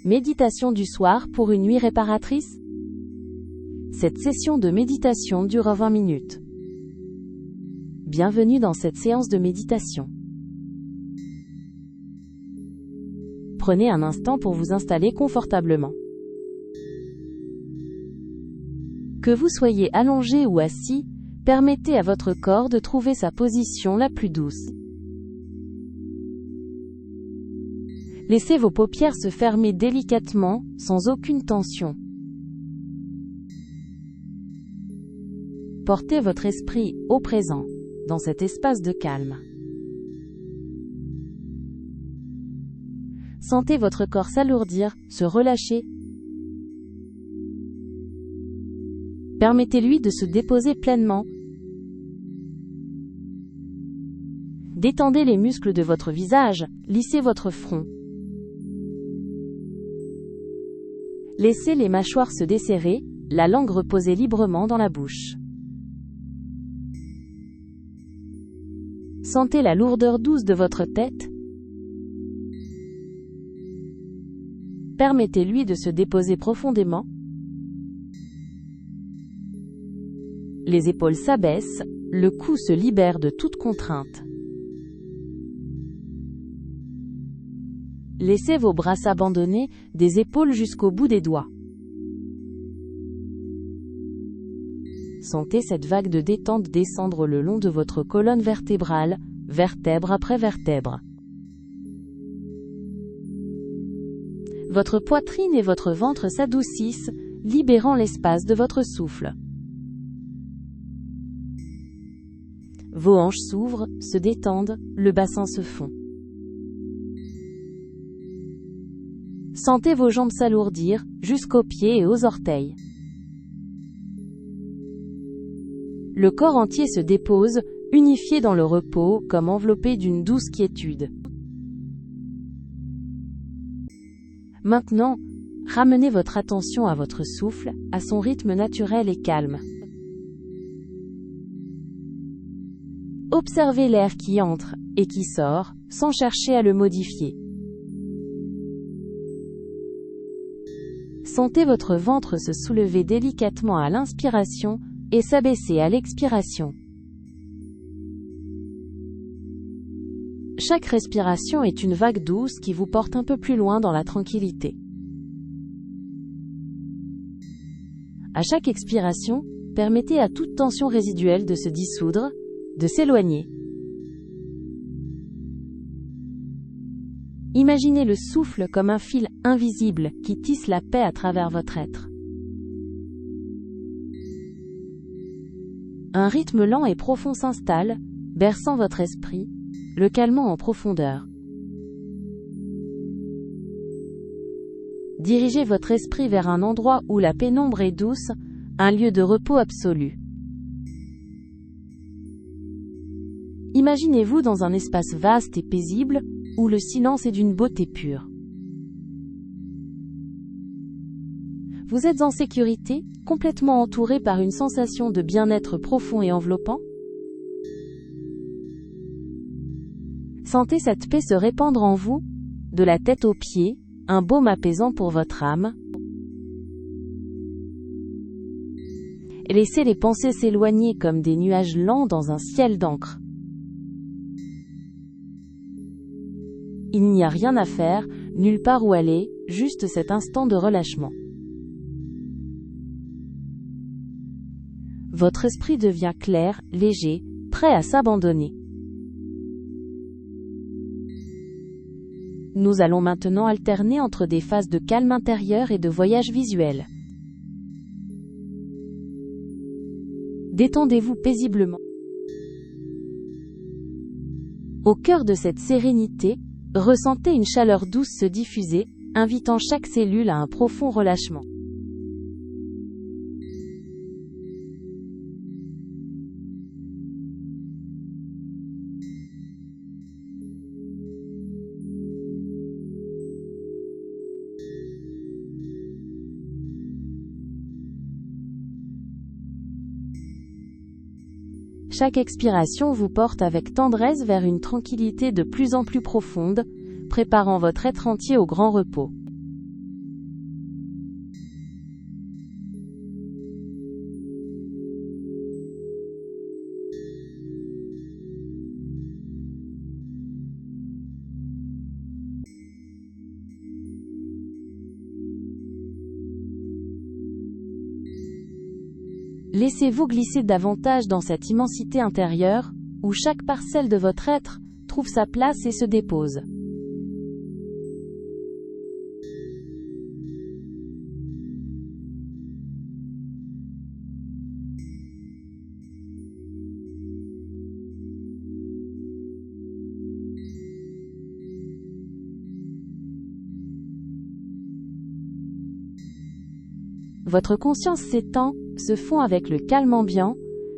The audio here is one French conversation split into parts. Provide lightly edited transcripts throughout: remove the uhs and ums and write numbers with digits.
Méditation du soir pour une nuit réparatrice? Cette session de méditation dure 20 minutes. Bienvenue dans cette séance de méditation. Prenez un instant pour vous installer confortablement. Que vous soyez allongé ou assis, permettez à votre corps de trouver sa position la plus douce. Laissez vos paupières se fermer délicatement, sans aucune tension. Portez votre esprit au présent, dans cet espace de calme. Sentez votre corps s'alourdir, se relâcher. Permettez-lui de se déposer pleinement. Détendez les muscles de votre visage, lissez votre front. Laissez les mâchoires se desserrer, la langue reposer librement dans la bouche. Sentez la lourdeur douce de votre tête. Permettez-lui de se déposer profondément. Les épaules s'abaissent, le cou se libère de toute contrainte. Laissez vos bras s'abandonner, des épaules jusqu'au bout des doigts. Sentez cette vague de détente descendre le long de votre colonne vertébrale, vertèbre après vertèbre. Votre poitrine et votre ventre s'adoucissent, libérant l'espace de votre souffle. Vos hanches s'ouvrent, se détendent, le bassin se fond. Sentez vos jambes s'alourdir, jusqu'aux pieds et aux orteils. Le corps entier se dépose, unifié dans le repos, comme enveloppé d'une douce quiétude. Maintenant, ramenez votre attention à votre souffle, à son rythme naturel et calme. Observez l'air qui entre et qui sort, sans chercher à le modifier. Sentez votre ventre se soulever délicatement à l'inspiration et s'abaisser à l'expiration. Chaque respiration est une vague douce qui vous porte un peu plus loin dans la tranquillité. À chaque expiration, permettez à toute tension résiduelle de se dissoudre, de s'éloigner. Imaginez le souffle comme un fil invisible qui tisse la paix à travers votre être. Un rythme lent et profond s'installe, berçant votre esprit, le calmant en profondeur. Dirigez votre esprit vers un endroit où la pénombre est douce, un lieu de repos absolu. Imaginez-vous dans un espace vaste et paisible, où le silence est d'une beauté pure. Vous êtes en sécurité, complètement entouré par une sensation de bien-être profond et enveloppant. Sentez cette paix se répandre en vous, de la tête aux pieds, un baume apaisant pour votre âme. Laissez les pensées s'éloigner comme des nuages lents dans un ciel d'encre. Il n'y a rien à faire, nulle part où aller, juste cet instant de relâchement. Votre esprit devient clair, léger, prêt à s'abandonner. Nous allons maintenant alterner entre des phases de calme intérieur et de voyage visuel. Détendez-vous paisiblement. Au cœur de cette sérénité, ressentez une chaleur douce se diffuser, invitant chaque cellule à un profond relâchement. Chaque expiration vous porte avec tendresse vers une tranquillité de plus en plus profonde, préparant votre être entier au grand repos. Laissez-vous glisser davantage dans cette immensité intérieure, où chaque parcelle de votre être trouve sa place et se dépose. Votre conscience s'étend, se fond avec le calme ambiant,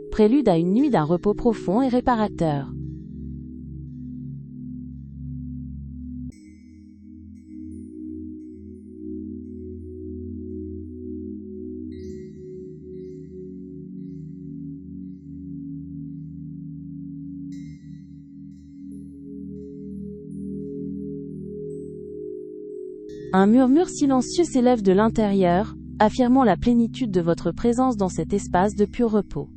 prélude à une nuit d'un repos profond et réparateur. Un murmure silencieux s'élève de l'intérieur, affirmant la plénitude de votre présence dans cet espace de pur repos.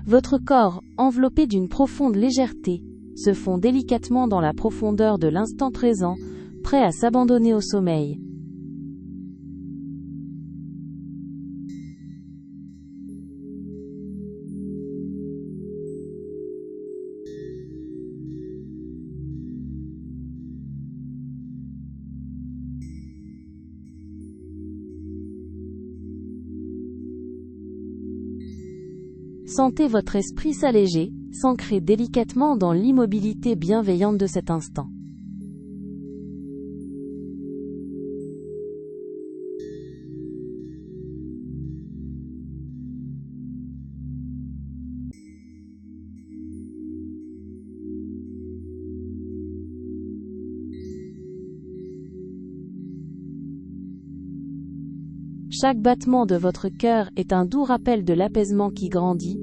Votre corps, enveloppé d'une profonde légèreté, se fond délicatement dans la profondeur de l'instant présent, prêt à s'abandonner au sommeil. Sentez votre esprit s'alléger, s'ancrer délicatement dans l'immobilité bienveillante de cet instant. Chaque battement de votre cœur est un doux rappel de l'apaisement qui grandit,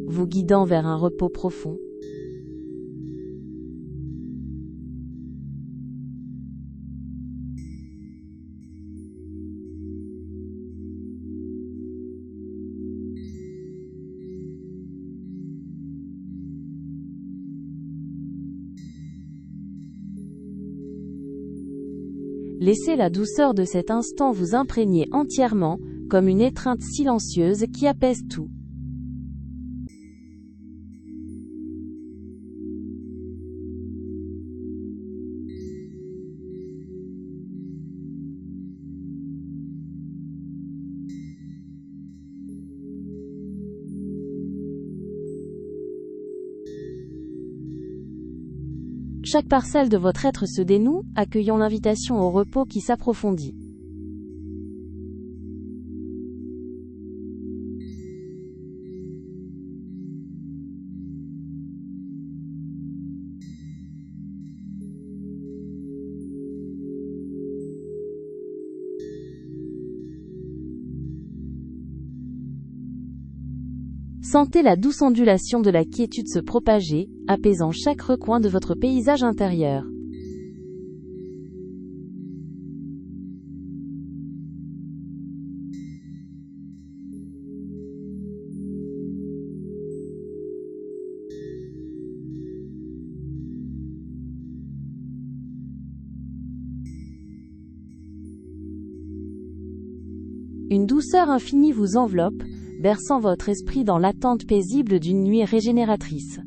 vous guidant vers un repos profond. Laissez la douceur de cet instant vous imprégner entièrement, comme une étreinte silencieuse qui apaise tout. Chaque parcelle de votre être se dénoue, accueillant l'invitation au repos qui s'approfondit. Sentez la douce ondulation de la quiétude se propager, apaisant chaque recoin de votre paysage intérieur. Une douceur infinie vous enveloppe, berçant votre esprit dans l'attente paisible d'une nuit régénératrice.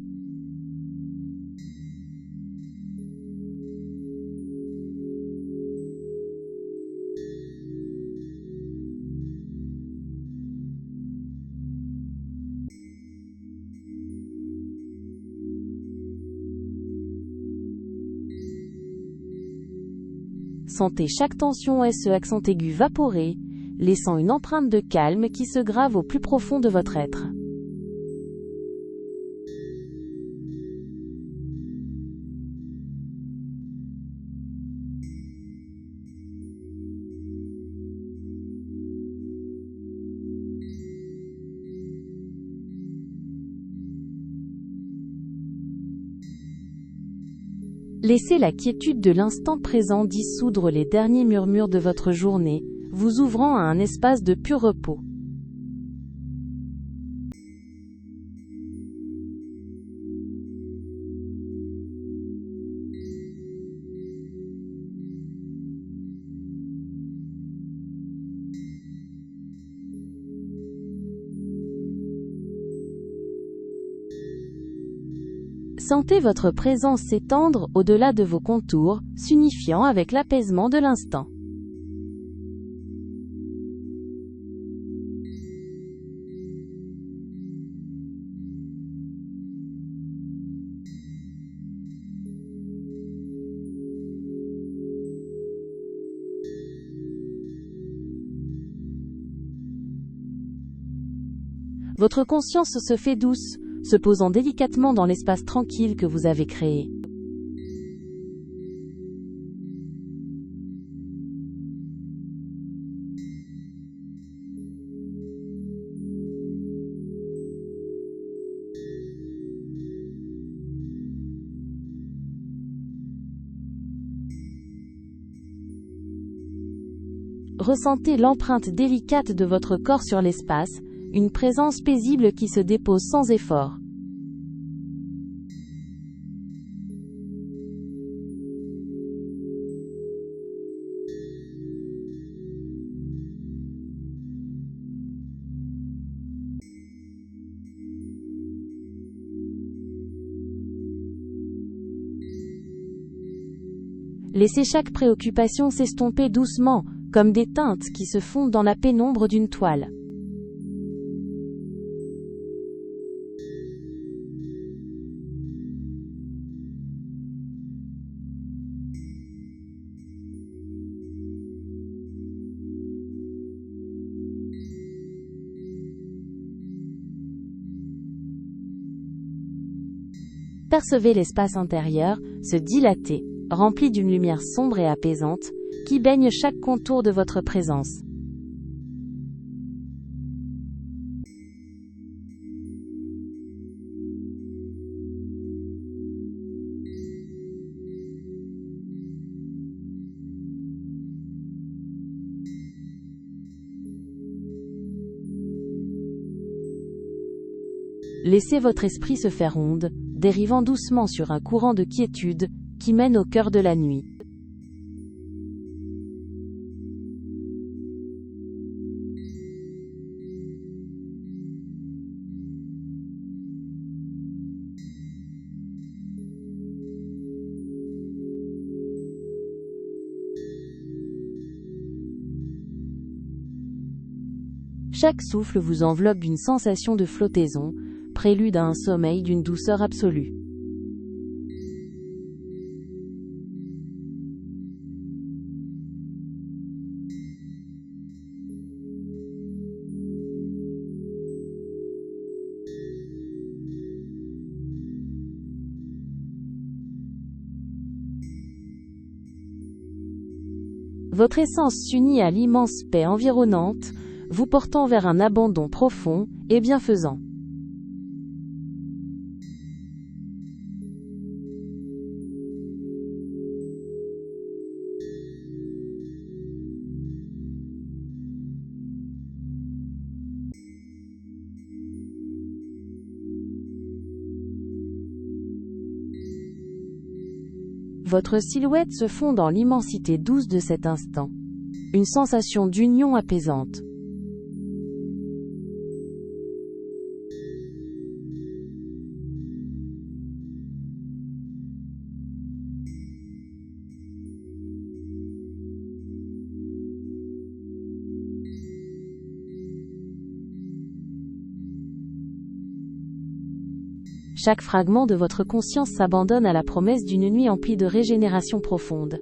Sentez chaque tension et ce accent aigu vaporer, laissant une empreinte de calme qui se grave au plus profond de votre être. Laissez la quiétude de l'instant présent dissoudre les derniers murmures de votre journée, vous ouvrant à un espace de pur repos. Sentez votre présence s'étendre au-delà de vos contours, s'unifiant avec l'apaisement de l'instant. Votre conscience se fait douce, se posant délicatement dans l'espace tranquille que vous avez créé. Ressentez l'empreinte délicate de votre corps sur l'espace, une présence paisible qui se dépose sans effort. Laissez chaque préoccupation s'estomper doucement, comme des teintes qui se fondent dans la pénombre d'une toile. Percevez l'espace intérieur se dilater, rempli d'une lumière sombre et apaisante, qui baigne chaque contour de votre présence. Laissez votre esprit se faire onde, dérivant doucement sur un courant de quiétude, qui mène au cœur de la nuit. Chaque souffle vous enveloppe d'une sensation de flottaison, prélude à un sommeil d'une douceur absolue. Votre essence s'unit à l'immense paix environnante, vous portant vers un abandon profond et bienfaisant. Votre silhouette se fond dans l'immensité douce de cet instant. Une sensation d'union apaisante. Chaque fragment de votre conscience s'abandonne à la promesse d'une nuit emplie de régénération profonde.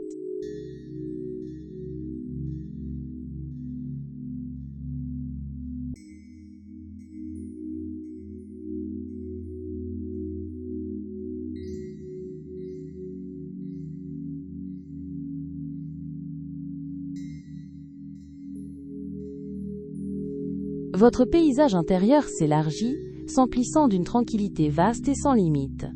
Votre paysage intérieur s'élargit, s'emplissant d'une tranquillité vaste et sans limite.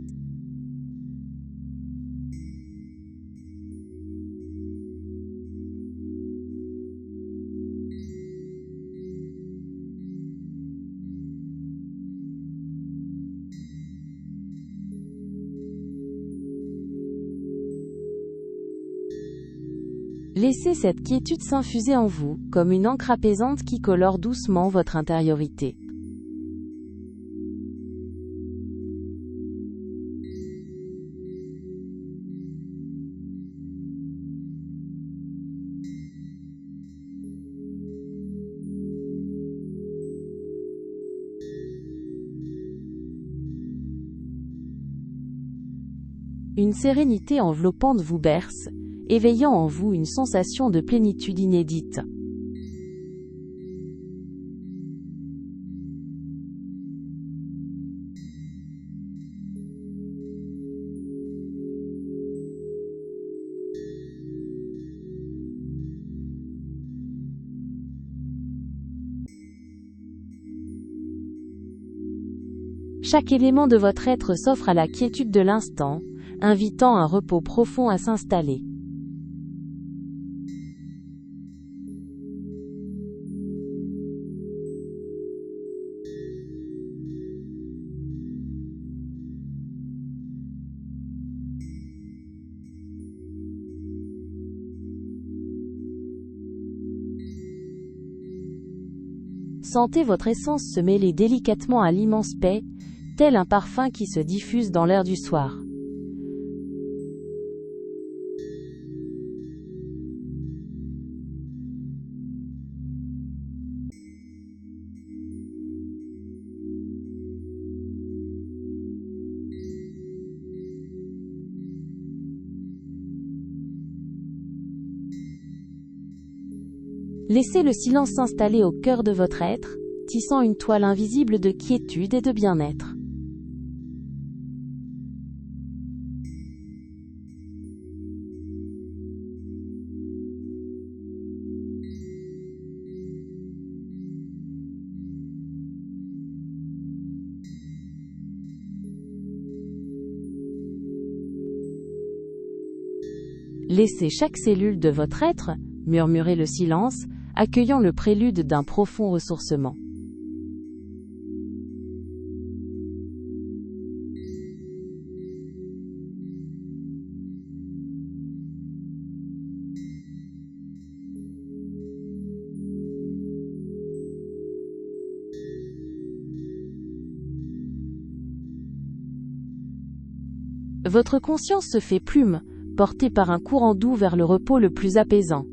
Laissez cette quiétude s'infuser en vous, comme une encre apaisante qui colore doucement votre intériorité. Une sérénité enveloppante vous berce, éveillant en vous une sensation de plénitude inédite. Chaque élément de votre être s'offre à la quiétude de l'instant, invitant un repos profond à s'installer. Sentez votre essence se mêler délicatement à l'immense paix, tel un parfum qui se diffuse dans l'air du soir. Laissez le silence s'installer au cœur de votre être, tissant une toile invisible de quiétude et de bien-être. Laissez chaque cellule de votre être murmurer le silence, accueillant le prélude d'un profond ressourcement. Votre conscience se fait plume, portée par un courant doux vers le repos le plus apaisant.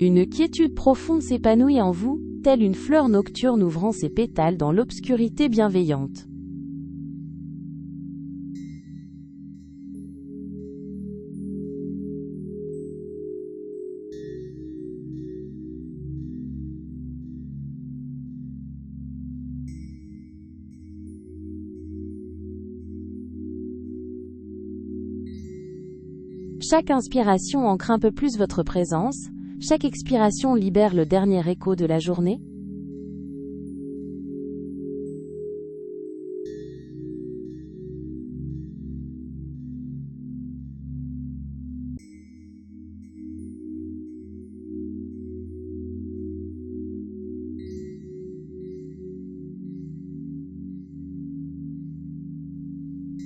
Une quiétude profonde s'épanouit en vous, telle une fleur nocturne ouvrant ses pétales dans l'obscurité bienveillante. Chaque inspiration ancre un peu plus votre présence, chaque expiration libère le dernier écho de la journée.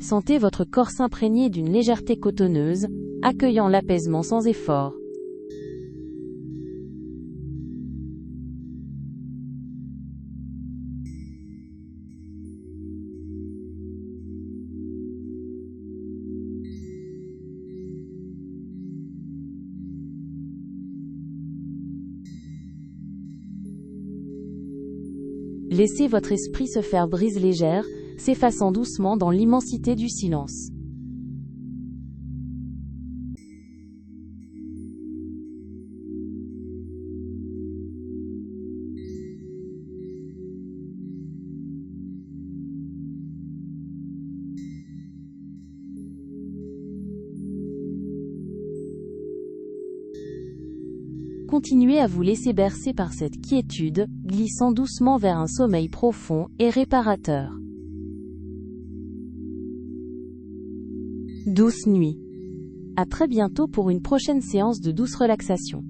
Sentez votre corps s'imprégner d'une légèreté cotonneuse, accueillant l'apaisement sans effort. Laissez votre esprit se faire brise légère, s'effaçant doucement dans l'immensité du silence. Continuez à vous laisser bercer par cette quiétude, glissant doucement vers un sommeil profond et réparateur. Douce nuit. À très bientôt pour une prochaine séance de douce relaxation.